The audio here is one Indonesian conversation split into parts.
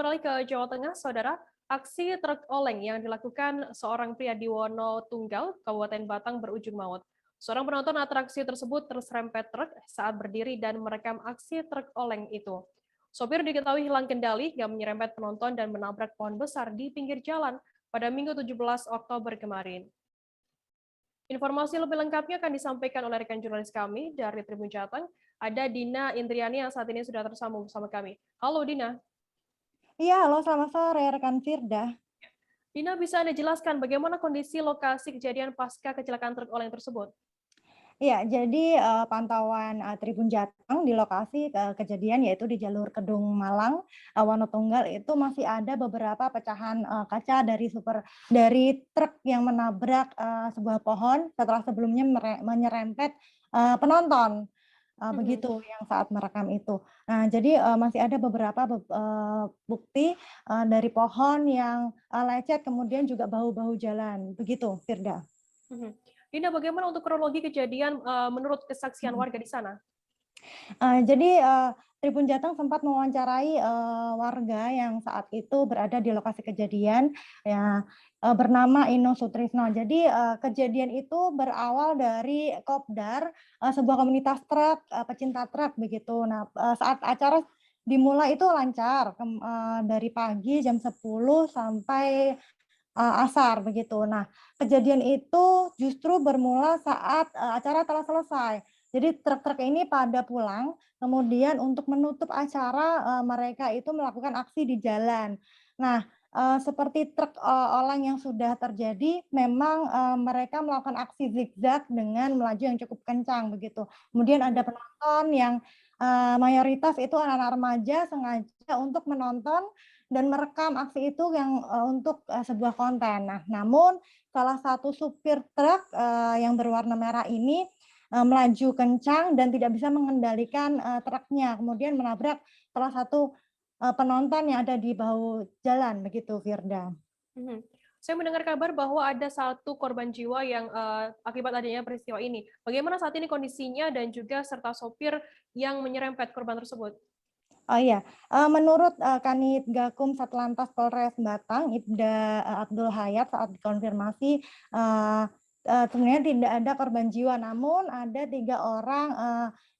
beralih ke Jawa Tengah, Saudara. Aksi truk oleng yang dilakukan seorang pria di Wonotunggal, Kabupaten Batang berujung maut. Seorang penonton atraksi tersebut terserempet truk saat berdiri dan merekam aksi truk oleng itu. Sopir diketahui hilang kendali yang menyerempet penonton dan menabrak pohon besar di pinggir jalan pada Minggu 17 Oktober kemarin. Informasi lebih lengkapnya akan disampaikan oleh rekan jurnalis kami dari Tribun Jateng. Ada Dina Indriani yang saat ini sudah tersambung bersama kami. Halo Dina. Iya, halo selamat sore rekan Firda. Dina, bisa Anda jelaskan bagaimana kondisi lokasi kejadian pasca kecelakaan truk oleng tersebut? Iya, jadi pantauan Tribun Jateng di lokasi kejadian yaitu di jalur Kedung Malang, Wonotunggal itu masih ada beberapa pecahan kaca dari truk yang menabrak sebuah pohon setelah sebelumnya menyerempet penonton. Mhm. Begitu yang saat merekam itu. Nah, jadi masih ada beberapa bukti dari pohon yang lecet, kemudian juga bahu-bahu jalan. Begitu, Firda. Mhm. Dina, bagaimana untuk kronologi kejadian menurut kesaksian warga di sana? Jadi, Tribun Jateng sempat mewawancarai warga yang saat itu berada di lokasi kejadian, ya, bernama Ino Sutrisno. Jadi, kejadian itu berawal dari kopdar, sebuah komunitas truk, pecinta truk begitu. Nah, saat acara dimulai itu lancar, dari pagi jam 10 sampai asar begitu. Nah, kejadian itu justru bermula saat acara telah selesai. Jadi truk-truk ini pada pulang, kemudian untuk menutup acara mereka itu melakukan aksi di jalan. Nah, seperti truk oleng yang sudah terjadi, memang mereka melakukan aksi zigzag dengan melaju yang cukup kencang begitu. Kemudian ada Mhm. penonton yang mayoritas itu anak-anak remaja sengaja untuk menonton dan merekam aksi itu yang untuk sebuah konten. Nah, namun salah satu supir truk yang berwarna merah ini melaju kencang dan tidak bisa mengendalikan truknya, kemudian menabrak salah satu penonton yang ada di bahu jalan, begitu, Firda. Mhm. Saya mendengar kabar bahwa ada satu korban jiwa yang akibat adanya peristiwa ini. Bagaimana saat ini kondisinya dan juga serta sopir yang menyerempet korban tersebut? Oh iya, menurut Kanit Gakum Satlantas Polres Batang, Ibda Abdul Hayat saat dikonfirmasi, eee sebenarnya tidak ada korban jiwa, namun ada 3 orang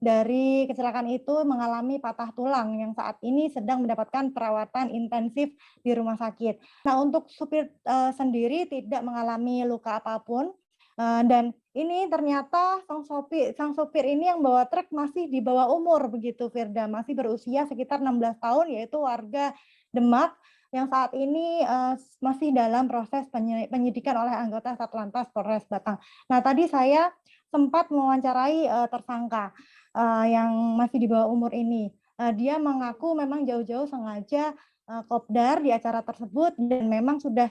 dari kecelakaan itu mengalami patah tulang yang saat ini sedang mendapatkan perawatan intensif di rumah sakit. Nah, untuk supir sendiri tidak mengalami luka apapun, dan ini ternyata sang sopir ini yang bawa truk masih di bawah umur begitu, Firda, masih berusia sekitar 16 tahun, yaitu warga Demak yang saat ini masih dalam proses penyidikan oleh anggota Satlantas Polres Batang. Nah, tadi saya sempat mewawancarai tersangka yang masih di bawah umur ini. Dia mengaku memang jauh-jauh sengaja kopdar di acara tersebut dan memang sudah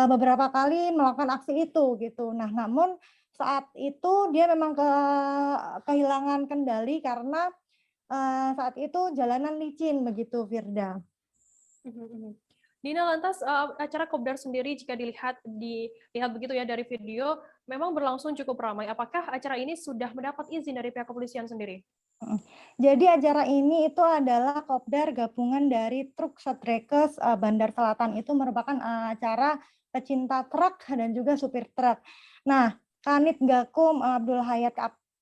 beberapa kali melakukan aksi itu gitu. Nah, namun saat itu dia memang kehilangan kendali karena saat itu jalanan licin begitu, Firda. Mhm, mhm. Dina, lantas acara kopdar sendiri jika dilihat begitu ya dari video, memang berlangsung cukup ramai. Apakah acara ini sudah mendapat izin dari pihak kepolisian sendiri? Mhm. Jadi acara ini itu adalah kopdar gabungan dari Truk Satrekes Bandar Selatan. Itu merupakan acara pecinta truk dan juga supir truk. Nah, Kanit Gakum Abdul Hayat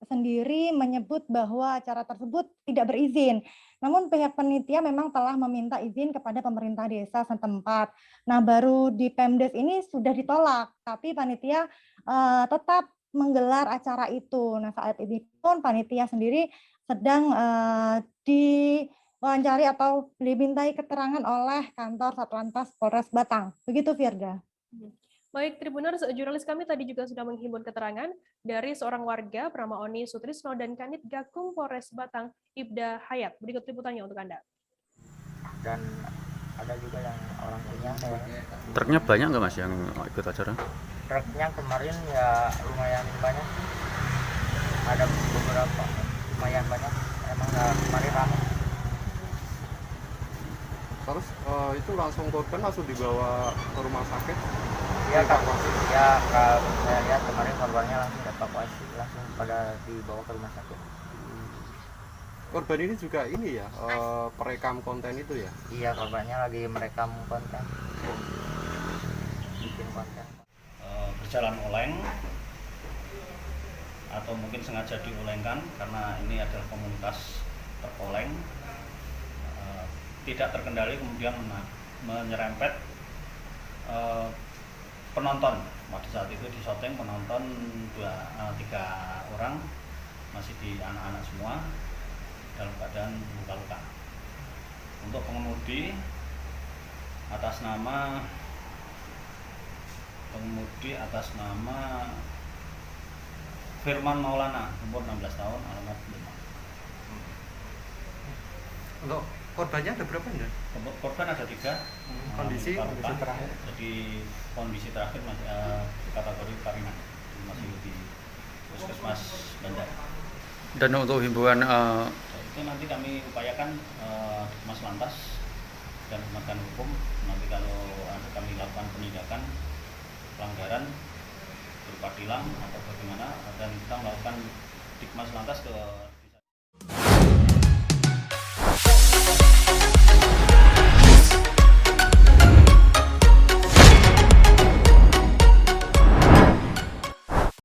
sendiri menyebut bahwa acara tersebut tidak berizin. Namun pihak panitia memang telah meminta izin kepada pemerintah desa setempat. Nah, baru di Pemdes ini sudah ditolak, tapi panitia tetap menggelar acara itu. Nah, saat ini pun panitia sendiri sedang diwawancari atau dimintai keterangan oleh kantor Satlantas Polres Batang. Begitu, Firda. Mhm. Baik, Tribuners, jurnalis kami tadi juga sudah menghimpun keterangan dari seorang warga bernama Oni Sutrisno dan Kanit Gakum Polres Batang, Ibda Hayat. Berikut liputannya untuk Anda. Dan ada juga yang orang punya Truknya banyak nggak Mas yang ikut acara? truknya kemarin ya lumayan banyak, ada beberapa lumayan banyak, emang kemarin ramai. Terus itu korban langsung dibawa ke rumah sakit? Ya kalau saya lihat kemarin korbannya langsung evakuasi, langsung pada dibawa ke rumah sakit. korban ini juga ini ya, perekam konten itu ya? Iya, korbannya lagi merekam konten, bikin konten. Berjalan oleng atau mungkin sengaja diolengkan karena ini adalah komunitas teroleng, tidak terkendali kemudian menyerempet penonton. Pada saat itu di syuting penonton 3 orang, masih di anak-anak semua dalam keadaan luka-luka. Untuk pengemudi atas nama Firman Maulana, umur 16 tahun, alamat Demak. Untuk korbannya ada berapa ya? Korban ada 3. Kondisi terakhir? Jadi kondisi terakhir masih kategori ringan, masih di Puskesmas Bandar. Dan untuk himbauan Itu nanti kami upayakan Mas Lantas dan penegakan hukum, nanti kalau ada kami lakukan penindakan pelanggaran berupa tilang atau bagaimana, dan kita melakukan Dikmas Lantas ke